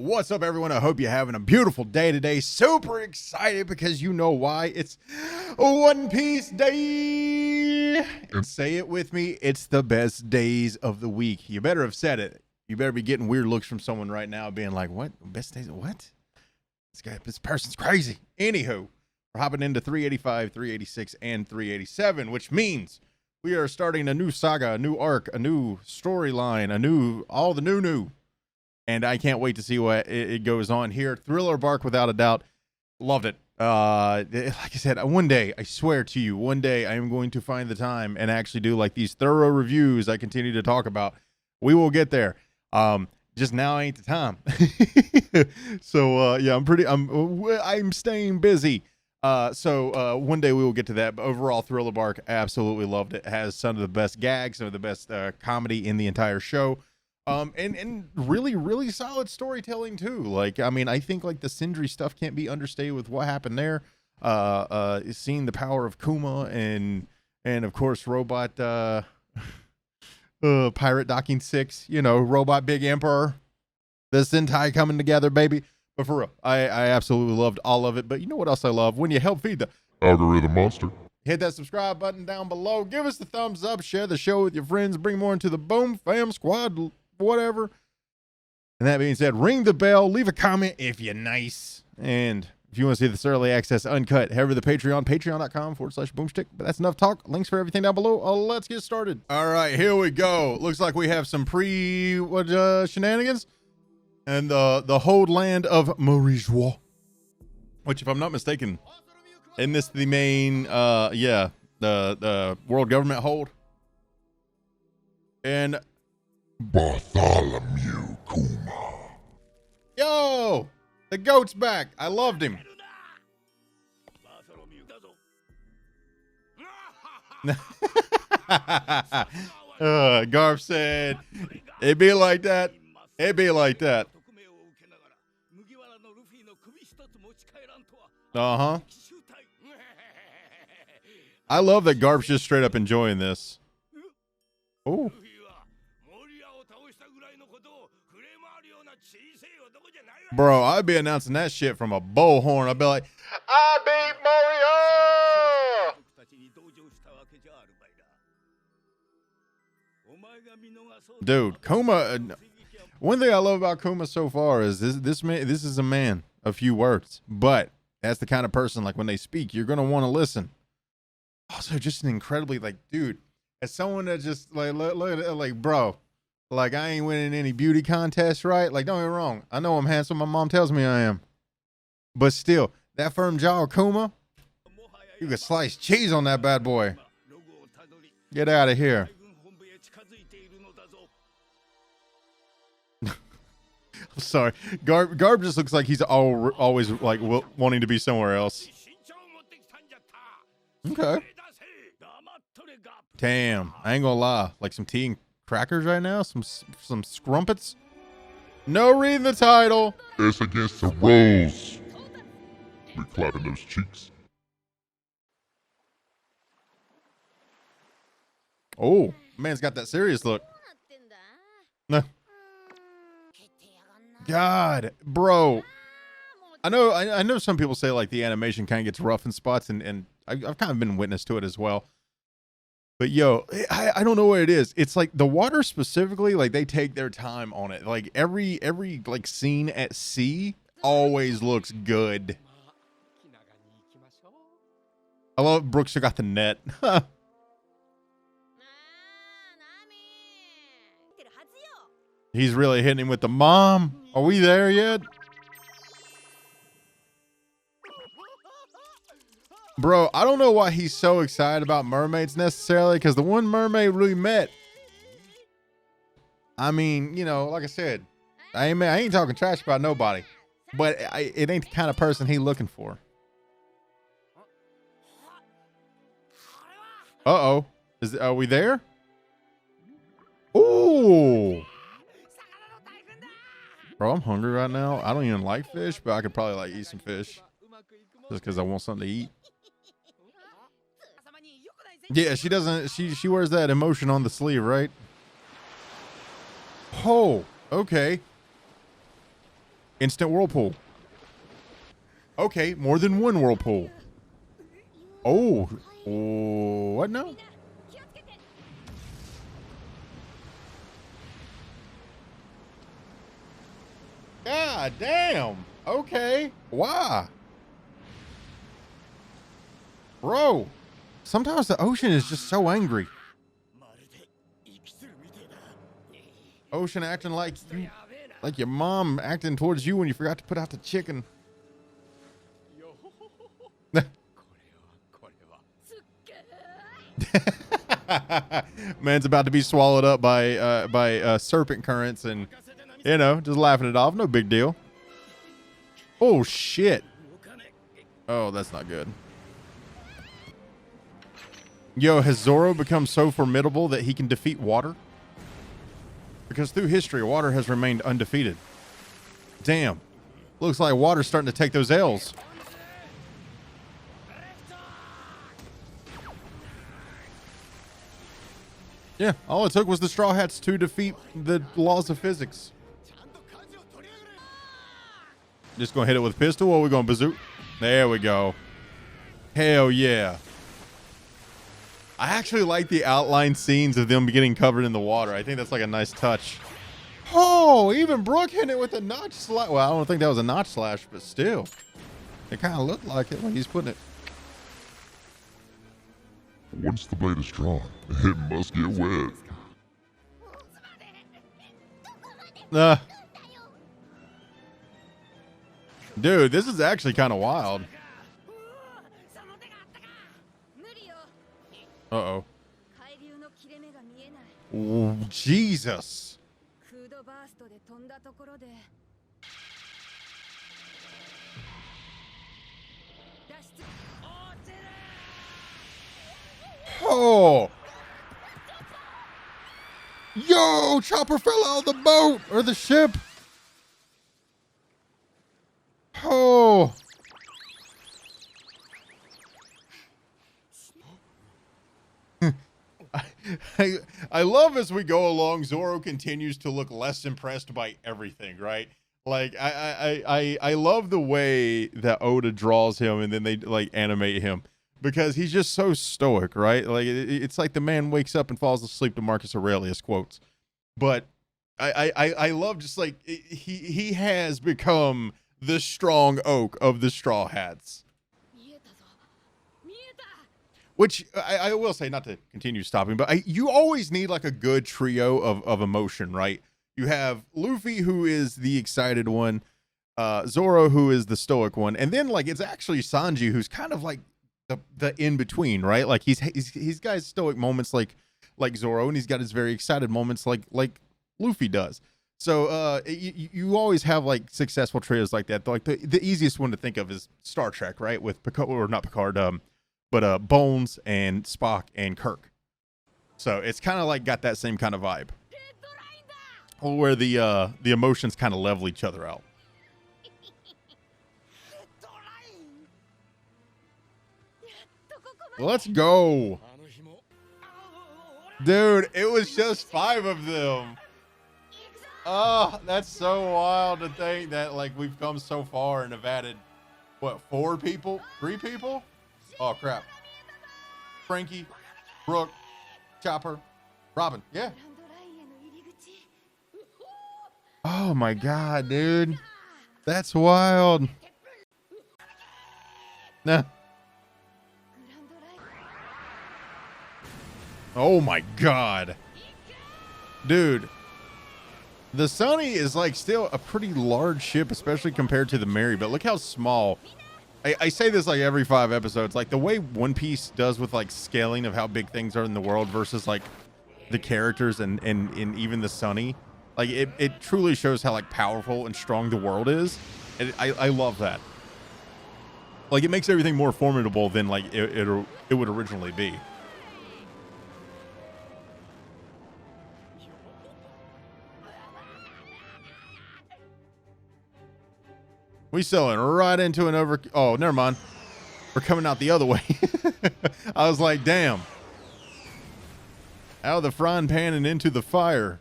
What's up, everyone? I hope you're having a beautiful day today. Super excited because you know why. It's One Piece Day. And say it with me. It's the best days of the week. You better have said it. You better be getting weird looks from someone right now being like, what? Best days? What? This person's crazy. Anywho, we're hopping into 385, 386, and 387, which means we are starting a new saga, a new arc, a new storyline, all the new. And I can't wait to see what it goes on here. Thriller bark, without a doubt. Loved it. Like I said, one day, I swear to you, one day I am going to find the time and actually do like these thorough reviews I continue to talk about. We will get there. Just now ain't the time. So yeah, I'm staying busy. So one day we will get to that. But overall, Thriller bark, absolutely loved it. It has some of the best gags, some of the best comedy in the entire show. And really solid storytelling too. Like, I mean, I think like the Sindri stuff can't be understated with what happened there. Seeing the power of Kuma and of course Robot Pirate Docking 6, Robot Big Emperor, the Sentai coming together, baby. But for real, I absolutely loved all of it. But you know what else I love? When you help feed the algorithm monster. Hit that subscribe button down below. Give us the thumbs up. Share the show with your friends. Bring more into the Boom Fam Squad, whatever. And that being said, ring the bell. Leave a comment if you're nice. And if you want to see this early access uncut, head over to the Patreon, patreon.com/boomstick. But that's enough talk. Links for everything down below. Let's get started. All right, here we go. Looks like we have some shenanigans. And the hold land of Marie-Joie, which, if I'm not mistaken, isn't this the main, the world government hold? And Bartholomew Kuma. Yo, the goat's back. I loved him. Garf said, "It be like that. It be like that." Uh-huh. I love that Garf's just straight up enjoying this. Oh. Bro, I'd be announcing that shit from a bullhorn. I'd be like, I beat Mario! Dude, Kuma, one thing I love about Kuma so far is this is a man of few words, but that's the kind of person, like, when they speak, you're going to want to listen. Also, just an incredibly, like, dude, as someone that just, like, look at it, like, bro, like, I ain't winning any beauty contests, right? Like, don't get me wrong. I know I'm handsome. My mom tells me I am. But still, that firm jaw, Kuma, you could slice cheese on that bad boy. Get out of here. I'm sorry. Garb just looks like he's always, like, wanting to be somewhere else. Okay. Damn. I ain't gonna lie. Like some tea and crackers right now? Some scrumpets? No reading the title. It's against the rules. We clapping those cheeks. Oh, man's got that serious look. No. God, bro. I know some people say like the animation kind of gets rough in spots, and I've kind of been witness to it as well. But yo, I don't know what it is. It's like the water specifically, like they take their time on it. Like every like scene at sea always looks good. I love Brooks who got the net. He's really hitting him with the mom. Are we there yet? Bro, I don't know why he's so excited about mermaids necessarily, because the one mermaid we met, I mean, like I said, I ain't talking trash about nobody, but it ain't the kind of person he looking for. Uh-oh. Are we there? Ooh. Bro, I'm hungry right now. I don't even like fish, but I could probably like eat some fish just because I want something to eat. Yeah, she doesn't. She wears that emotion on the sleeve, right? Oh, okay. Instant whirlpool. Okay, more than one whirlpool. Oh, what now? God damn. Okay. Why? Bro, sometimes the ocean is just so angry. Ocean acting like your mom acting towards you when you forgot to put out the chicken. Man's about to be swallowed up by serpent currents, and you know, just laughing it off. No big deal. Oh shit. Oh, that's not good. Yo, has Zoro become so formidable that he can defeat water? Because through history, water has remained undefeated. Damn. Looks like water's starting to take those L's. Yeah, all it took was the Straw Hats to defeat the laws of physics. Just gonna hit it with a pistol, or are we gonna bazoo? There we go. Hell yeah. I actually like the outline scenes of them getting covered in the water. I think that's like a nice touch. Oh, even Brooke hit it with a notch slash. Well, I don't think that was a notch slash, but still. It kind of looked like it when he's putting it. Once the blade is strong, it must get wet. Dude, this is actually kind of wild. Uh-oh. Oh, Jesus. Oh. Yo, Chopper fell out of the boat or the ship. Oh. I love as we go along, Zoro continues to look less impressed by everything, right? Like I love the way that Oda draws him and then they like animate him because he's just so stoic, right? Like it's like the man wakes up and falls asleep to Marcus Aurelius quotes. But I love just like he has become the strong oak of the Straw Hats. Which I will say, not to continue stopping, but you always need like a good trio of emotion, right? You have Luffy, who is the excited one, Zoro, who is the stoic one, and then like it's actually Sanji, who's kind of like the in between, right? Like he's got his stoic moments like Zoro, and he's got his very excited moments like Luffy does. So you always have like successful trios like that. Like the easiest one to think of is Star Trek, right? With Picard, or not Picard, but Bones and Spock and Kirk. So it's kind of like got that same kind of vibe, where the emotions kind of level each other out. Let's go. Dude, it was just 5 of them. Oh, that's so wild to think that like we've come so far and have added, what, 4 people? 3 people? Oh, crap. Frankie, Brooke, Chopper, Robin. Yeah. Oh, my God, dude. That's wild. Nah. Oh, my God. Dude. The Sunny is like still a pretty large ship, especially compared to the Mary, but look how small. I say this like every 5 episodes, like the way One Piece does with like scaling of how big things are in the world versus like the characters and even the Sunny, like it truly shows how like powerful and strong the world is. And I love that. Like it makes everything more formidable than like it would originally be. We selling right into an over. Oh, never mind. We're coming out the other way. I was like, damn. Out of the frying pan and into the fire.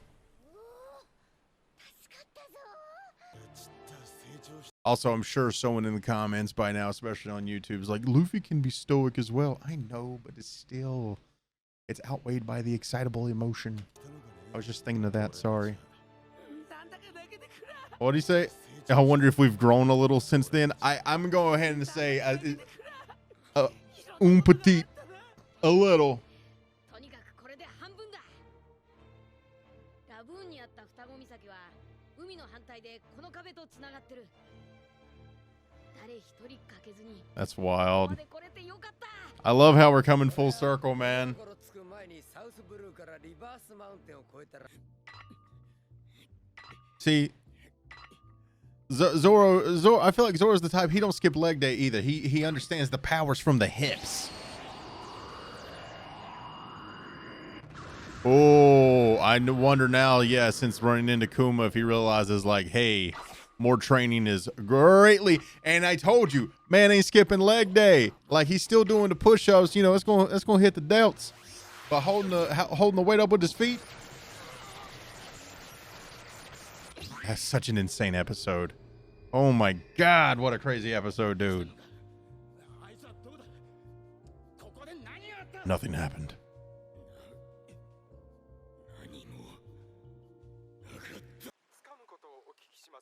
Also, I'm sure someone in the comments by now, especially on YouTube, is like, Luffy can be stoic as well. I know, but it's outweighed by the excitable emotion. I was just thinking of that. Sorry. What do you say? I wonder if we've grown a little since then. I'm going to go ahead and say un petit, a little. That's wild. I love how we're coming full circle, man. See, Zoro, I feel like Zoro's the type, he don't skip leg day either. He understands the powers from the hips. Oh, I wonder now, yeah, since running into Kuma, if he realizes like, hey, more training is greatly, and I told you, man ain't skipping leg day. Like, he's still doing the push-ups, you know, it's gonna hit the delts, but holding the weight up with his feet. That's such an insane episode. Oh my God, what a crazy episode, dude. Nothing happened.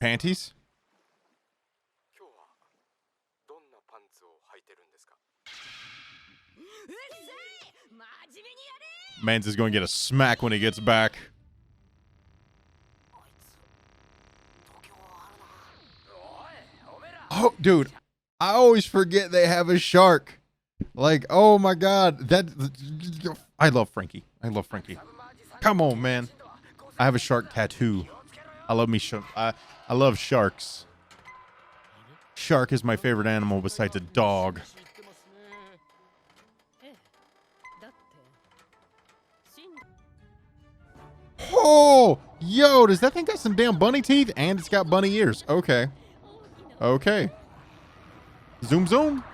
Panties? Mans is going to get a smack when he gets back. Oh, dude, I always forget they have a shark. Like, oh my God, I love Frankie. I love Frankie. Come on, man. I have a shark tattoo. I love me I love sharks. Shark is my favorite animal besides a dog. Oh, yo, does that thing got some damn bunny teeth? And it's got bunny ears. Okay. Okay. Zoom, zoom.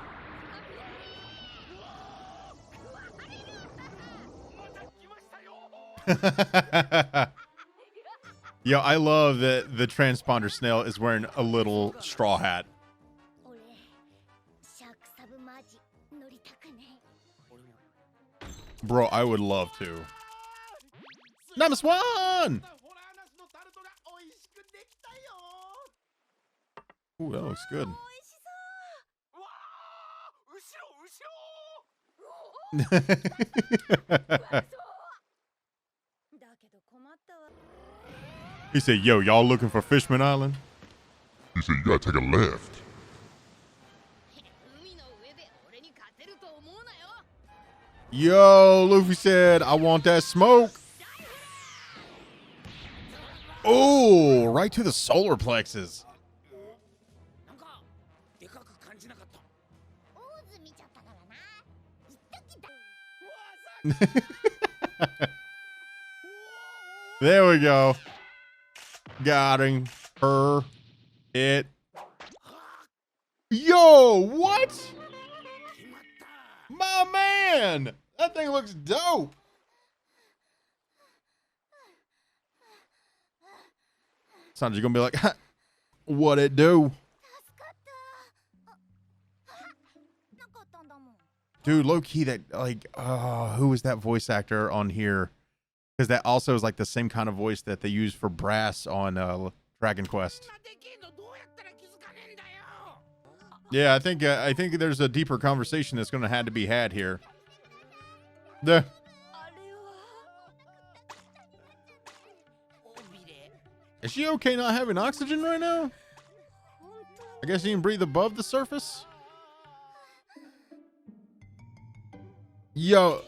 Yo, I love that the transponder snail is wearing a little straw hat. Bro, I would love to. #1! Ooh, that looks good. He said, yo, y'all looking for Fishman Island? He said, you gotta take a left. Yo, Luffy said, I want that smoke. Oh, right to the solar plexus. There we go. Got him. Her. It. Yo, what? My man. That thing looks dope. Sanji's gonna be like, what it do? Dude, low key, that, like, who was that voice actor on here? Because that also is like the same kind of voice that they use for Brass on Dragon Quest. Yeah, I think there's a deeper conversation that's gonna have to be had here. Is she okay not having oxygen right now? I guess you can breathe above the surface. Yo,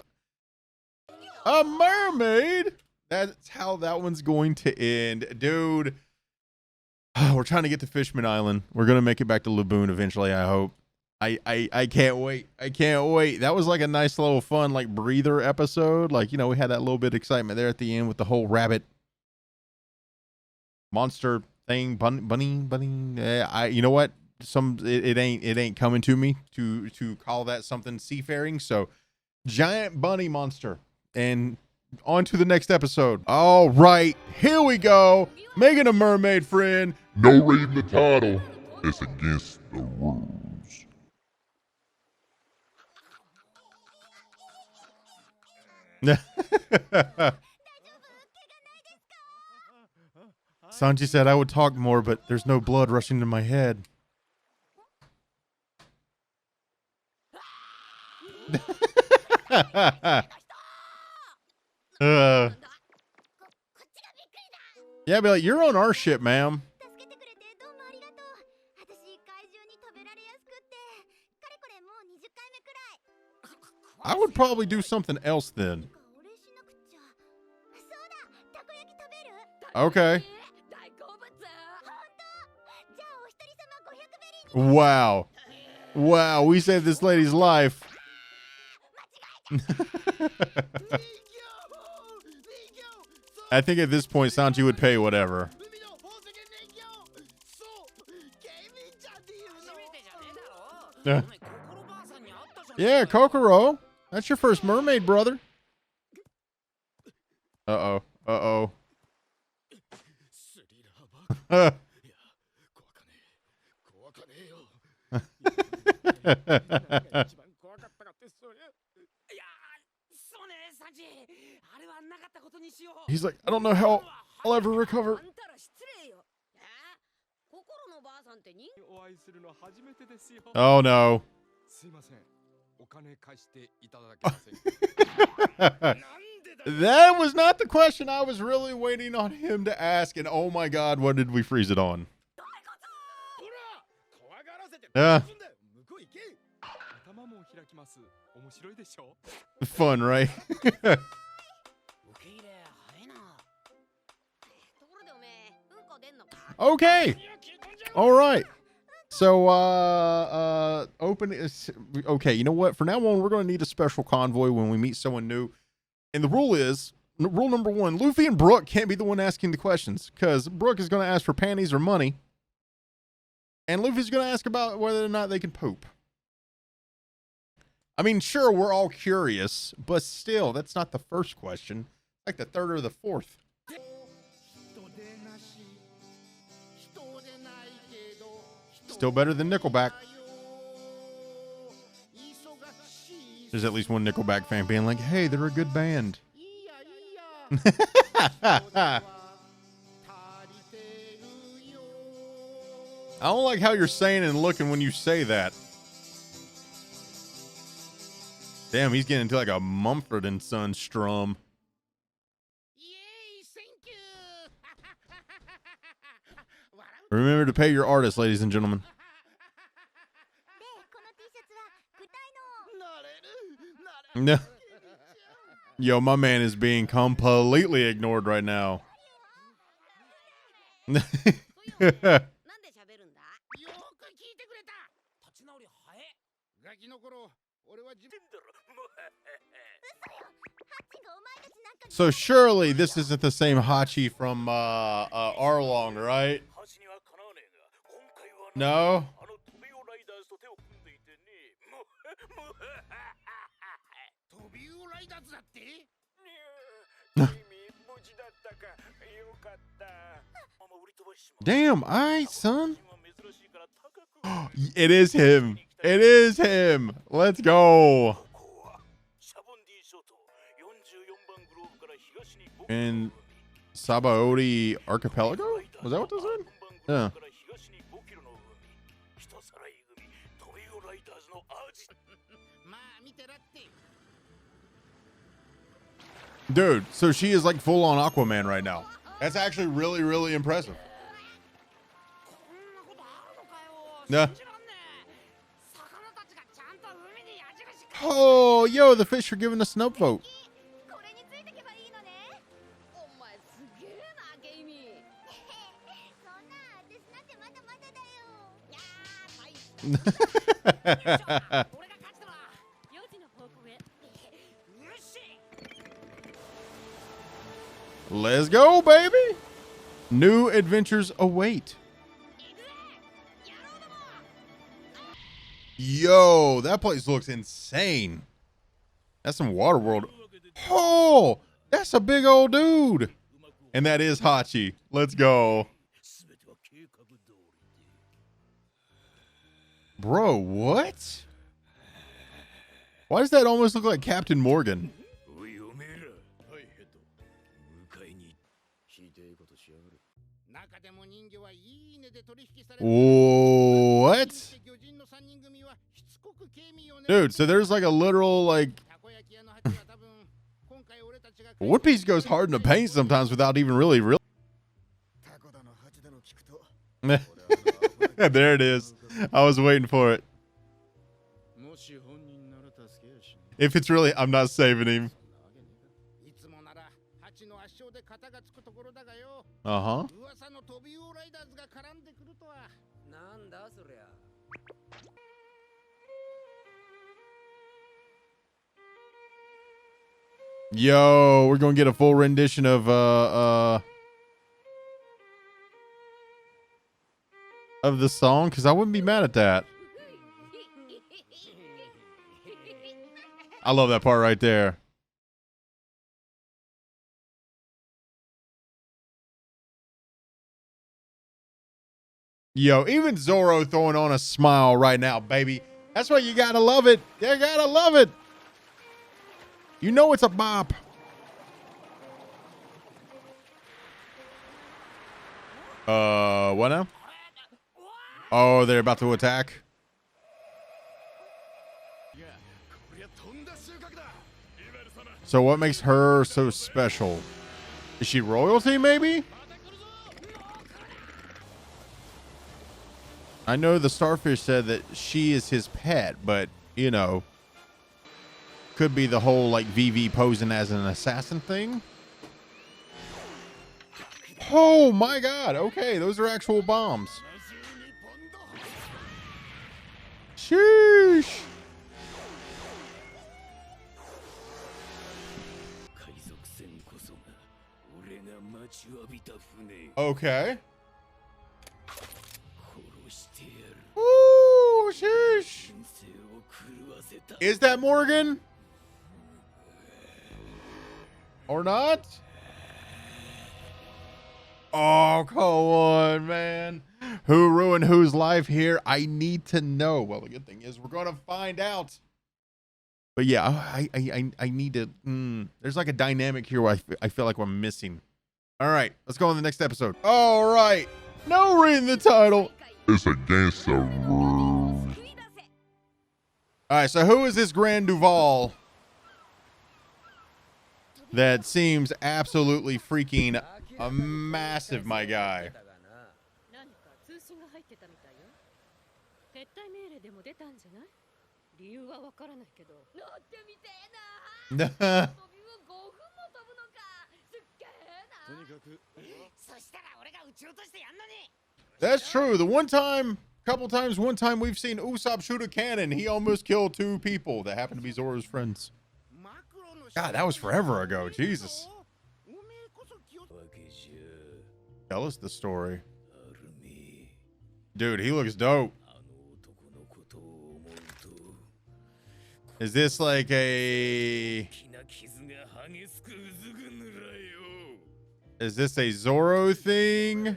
a mermaid. That's how that one's going to end, dude. We're trying to get to Fishman Island. We're gonna make it back to Laboon eventually, I hope. I can't wait. I can't wait. That was like a nice little fun like breather episode. Like, you know, we had that little bit of excitement there at the end with the whole rabbit monster thing, bunny. You know what? It ain't coming to me to call that something seafaring. So giant bunny monster, and on to the next episode. All right, here we go. Making a mermaid friend. No reading the title. It's against the rules. Sanji said I would talk more, but there's no blood rushing to my head. Yeah, be like, you're on our ship, ma'am. I would probably do something else then. Okay. Wow. Wow, we saved this lady's life. I think at this point, Sanji would pay whatever. Yeah, Kokoro. That's your first mermaid, brother. Uh-oh. Uh-oh. He's like, I don't know how I'll ever recover. Oh, no. That was not the question I was really waiting on him to ask. And oh my God, what did we freeze it on? Fun, right? Okay. All right. So, open is okay. You know what? For now on, we're going to need a special convoy when we meet someone new. And the rule is, rule number one, Luffy and Brook can't be the one asking the questions because Brook is going to ask for panties or money. And Luffy's going to ask about whether or not they can poop. I mean, sure, we're all curious, but still, that's not the first question. Like the third or the fourth. Still better than Nickelback. There's at least one Nickelback fan being like, hey, they're a good band. I don't like how you're saying and looking when you say that. Damn, he's getting into like a Mumford and Son strum. Remember to pay your artists, ladies and gentlemen. No. Yo, my man is being completely ignored right now. So surely this isn't the same Hachi from Arlong, right? No? Damn, all right, son. It is him. It is him. Let's go. And Sabaody Archipelago? Was that what this said? Yeah. Dude, so she is like full on Aquaman right now. That's actually really, really impressive. Yeah. Oh, yo, the fish are giving us an upvote. Let's go, baby. New adventures await. Yo, that place looks insane. That's some Waterworld. Oh, that's a big old dude. And that is Hachi. Let's go. Bro, what? Why does that almost look like Captain Morgan? What? Dude, so there's like a literal, like... One Piece goes hard in the paint sometimes without even really... There it is. I was waiting for it. If it's really... I'm not saving him. Uh-huh. Yo, we're gonna get a full rendition of the song, because I wouldn't be mad at that. I love that part right there. Yo, even Zoro throwing on a smile right now, baby. That's why you gotta love it. You gotta love it. You know it's a bop. What now? Oh, they're about to attack. So what makes her so special? Is she royalty, maybe? I know the starfish said that she is his pet, but, you know, could be the whole, like, VV posing as an assassin thing. Oh, my God. Okay, those are actual bombs. Sheesh. Okay. Ooh, sheesh. Is that Morgan? Or not? Oh, come on, man. Who ruined whose life here? I need to know. Well, the good thing is we're going to find out. But yeah, I need to. There's like a dynamic here where I feel like we're missing. All right, let's go on the next episode. All right. No reading the title. It's against the rules. All right, so who is this Grand Duval that seems absolutely freaking massive, my guy? That's true. The one time we've seen Usopp shoot a cannon, he almost killed 2 people that happened to be Zoro's friends. God, that was forever ago. Jesus. Tell us the story. Dude, he looks dope. Is this like a... Is this a Zoro thing?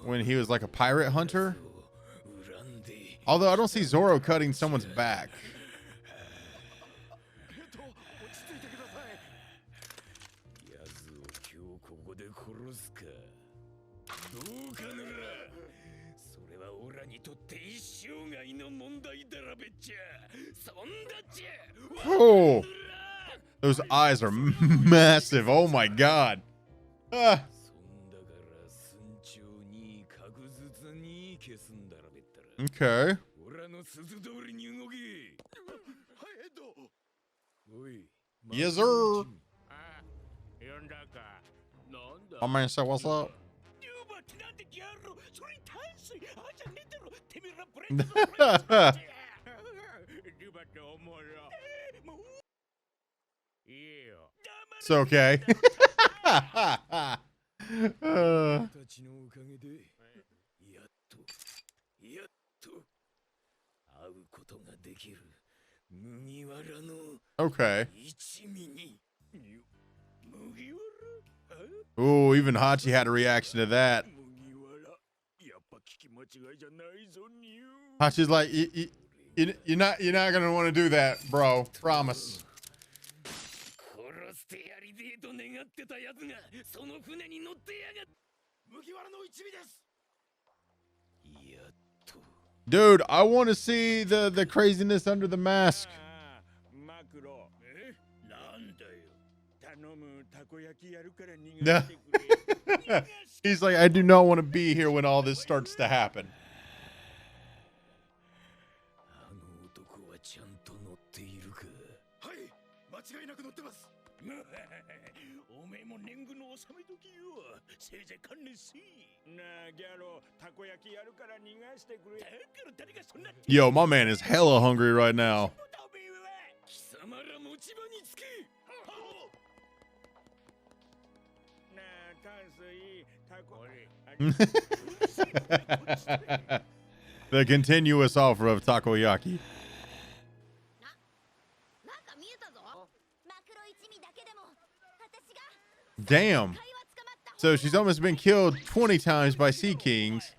When he was like a pirate hunter? Although I don't see Zoro cutting someone's back. Oh, those eyes are massive. Oh my God. Okay. Yes, sir. My man said, what's up? It's okay. Okay. Ooh, Ooh, even Hachi had a reaction to that. Hachi's like, you're not gonna want to do that, bro. Promise. Dude, I want to see the craziness under the mask. No. He's like, I do not want to be here when all this starts to happen. Yo, my man is hella hungry right now. The continuous offer of takoyaki. Damn. So she's almost been killed 20 times by sea kings,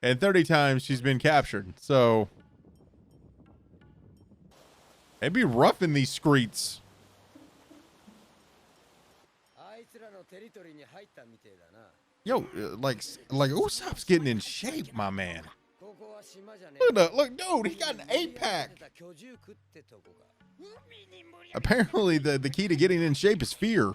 and 30 times she's been captured. So it'd be rough in these streets. Yo, like Usopp's getting in shape, my man. Look, dude, he got an 8-pack. Apparently, the key to getting in shape is fear.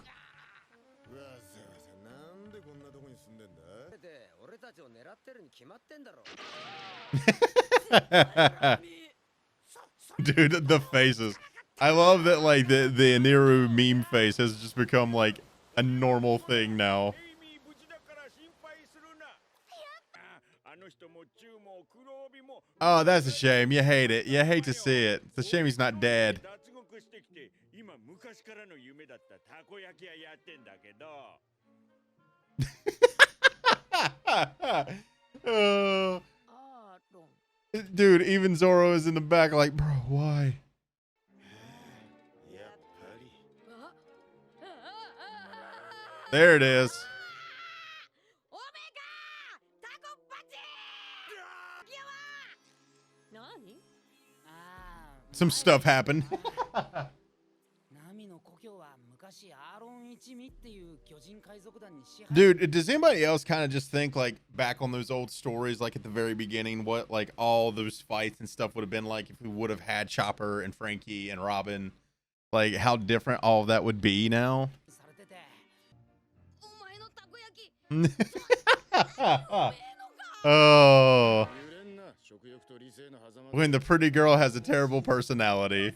Dude, the faces. I love that, like, the Aniru meme face has just become, like, a normal thing now. Oh, that's a shame. You hate it. You hate to see it. It's a shame he's not dead. Dude, even Zoro is in the back like, bro, why? There it is. Some stuff happened. Dude, does anybody else kind of just think, like, back on those old stories, like at the very beginning, what, like, all those fights and stuff would have been like if we would have had Chopper and Frankie and Robin? Like, how different all of that would be now? Oh. When the pretty girl has a terrible personality.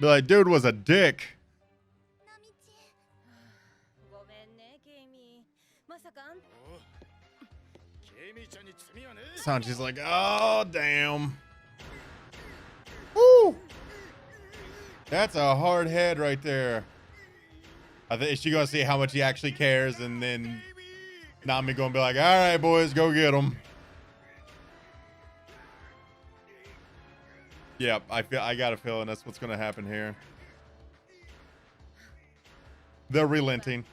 Be like, dude was a dick. Sanji's like, oh, damn. Woo! That's a hard head right there. I think she's gonna see how much he actually cares, and then Nami gonna be like, all right, boys, go get him. Yep, I got a feeling that's what's gonna happen here. They're relenting.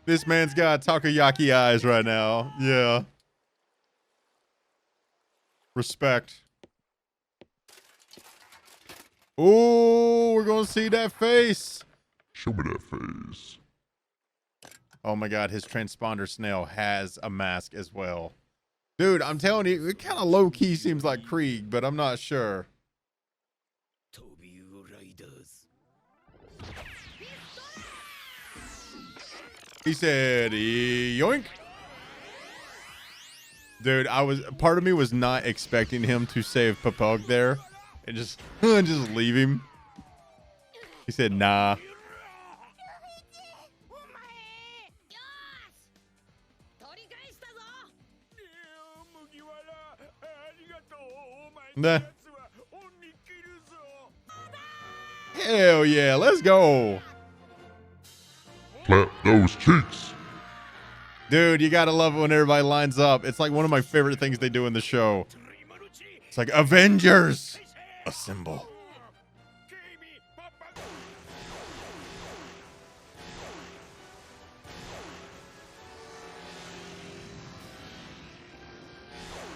This man's got takoyaki eyes right now. Yeah. Respect. Oh, we're gonna see that face. Show me that face. Oh my god, his transponder snail has a mask as well. Dude, I'm telling you, it kind of low-key seems like Krieg, but I'm not sure. He said, yoink. Dude, part of me was not expecting him to save Papog there and just leave him. He said, nah. Nah. Hell yeah, let's go. Clap those cheeks. Dude, you gotta love it when everybody lines up. It's like one of my favorite things they do in the show. It's like Avengers assemble.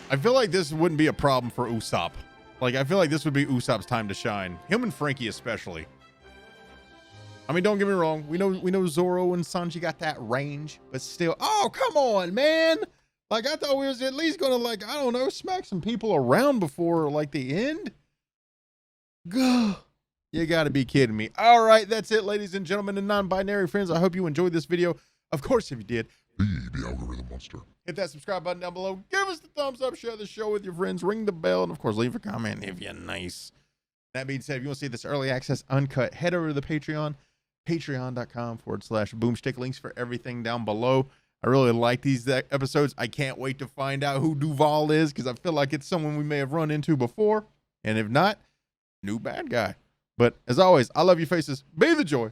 I feel like this wouldn't be a problem for Usopp. Like, I feel like this would be Usopp's time to shine. Him and Frankie especially. I mean, don't get me wrong. We know Zoro and Sanji got that range, but still. Oh, come on, man. Like, I thought we was at least gonna, like, I don't know, smack some people around before, like, the end. Gah. You gotta be kidding me. All right, that's it, ladies and gentlemen and non-binary friends. I hope you enjoyed this video. Of course, if you did, The algorithm monster. hit that subscribe button down below. Give us the thumbs up. Share the show with your friends. Ring the bell. And, of course, leave a comment if you're nice. That being said, if you want to see this early access uncut, head over to the Patreon. Patreon.com/boomstick. Links for everything down below. I really like these episodes. I can't wait to find out who Duval is because I feel like it's someone we may have run into before. And if not, new bad guy. But as always, I love you faces. Be the joy.